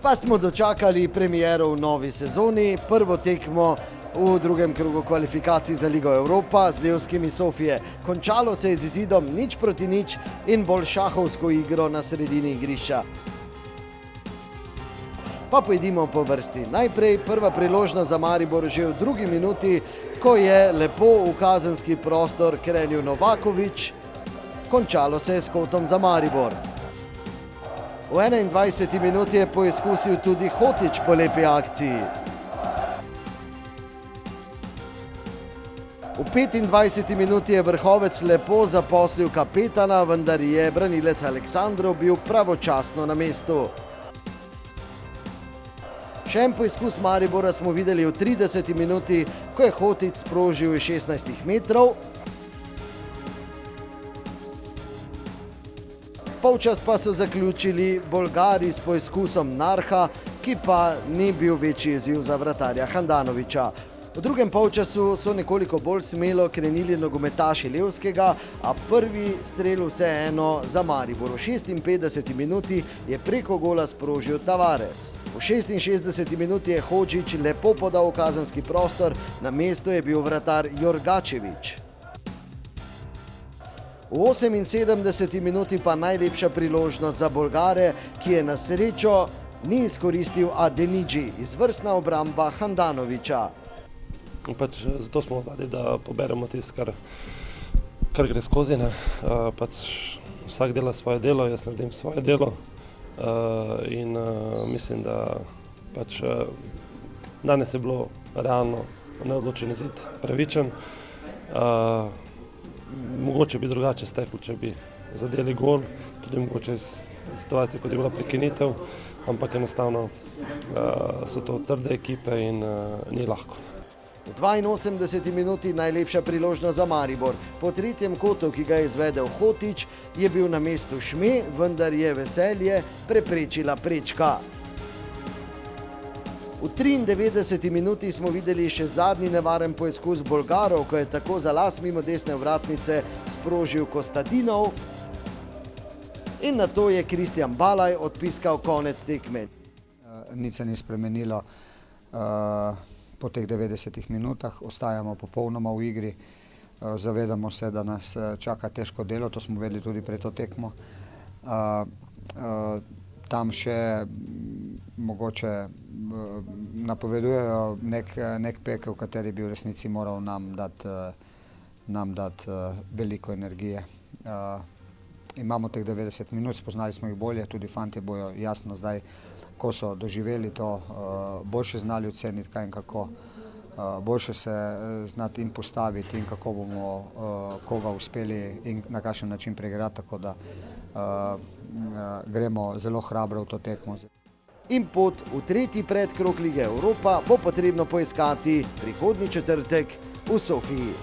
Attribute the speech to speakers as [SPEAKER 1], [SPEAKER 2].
[SPEAKER 1] Pa smo dočakali premiero v novi sezoni, prvo tekmo v drugem krogu kvalifikacij za Ligo Evropa z Levskimi Sofije. Končalo se je z izidom 0:0 in bolj šahovsko igro na sredini igrišča. Pa pojdimo po vrsti. Najprej prva priložnost za Maribor že v drugi minuti, ko je lepo v kazenski prostor krenil Novaković. Končalo se je s kotom za Maribor. V 21. minuti je poizkusil tudi Hotić po lepi akciji. V 25. minuti je Vrhovec lepo zaposlil kapetana, vendar je branilec Aleksandrov bil pravočasno na mestu. Še en poizkus Maribora smo videli v 30. minuti, ko je Hotić sprožil iz 16 metrov. Polčas pa so zaključili Bolgari s poizkusom Narha, ki pa ni bil večji izziv za vratarja Handanovića. V drugem polčasu so nekoliko bolj smelo krenili nogometaši Levskega, a prvi strel vseeno za Maribor. V 56. minuti je preko gola sprožil Tavares. V 66. minuti je Hodžić lepo podal v kazenski prostor, na mestu je bil vratar Jorgačević. V 78. minuti pa najlepša priložnost za Bolgare, ki je na srečo ni izkoristil Adenidži, izvrstna obramba Handanovića.
[SPEAKER 2] Zato smo vzadli, da poberemo tisto, kar gre skozi. Vsak dela svoje delo, jaz naredim svoje delo in mislim, da danes je bilo realno neodločen izid pravičen. Mogoče bi drugače steklo, če bi zadeli gol, tudi mogoče situacije, kot je bila prekinitev, ampak enostavno so to trde ekipe in ni lahko.
[SPEAKER 1] V 82. minuti najlepša priložnost za Maribor. Po tretjem kotu, ki ga je izvedel Hotić, je bil na mestu Šme, vendar je Veselje preprečila prečka. V 93. minuti smo videli še zadnji nevaren poizkus Bolgarov, ko je tako za las mimo desne vratnice sprožil Kostadinov in nato je Kristjan Balaj odpiskal konec tekme.
[SPEAKER 3] Nič se ni spremenilo po teh 90 minutah, ostajamo popolnoma v igri, zavedamo se, da nas čaka težko delo, to smo vedeli tudi pred to tekmo. Tam še mogoče napovedujejo nek pekel, v kateri bi v resnici moral nam dati veliko energije. Imamo teh 90 minut, spoznali smo jih bolje, tudi fantje bojo jasno zdaj, ko so doživeli to, boljše znali oceniti kaj in kako, boljše se znati in postaviti in kako bomo koga uspeli in na kakšen način preigrati, tako da gremo zelo hrabro v to tekmo.
[SPEAKER 1] In pot v tretji predkrog Lige Evropa bo potrebno poiskati prihodnji četrtek v Sofiji.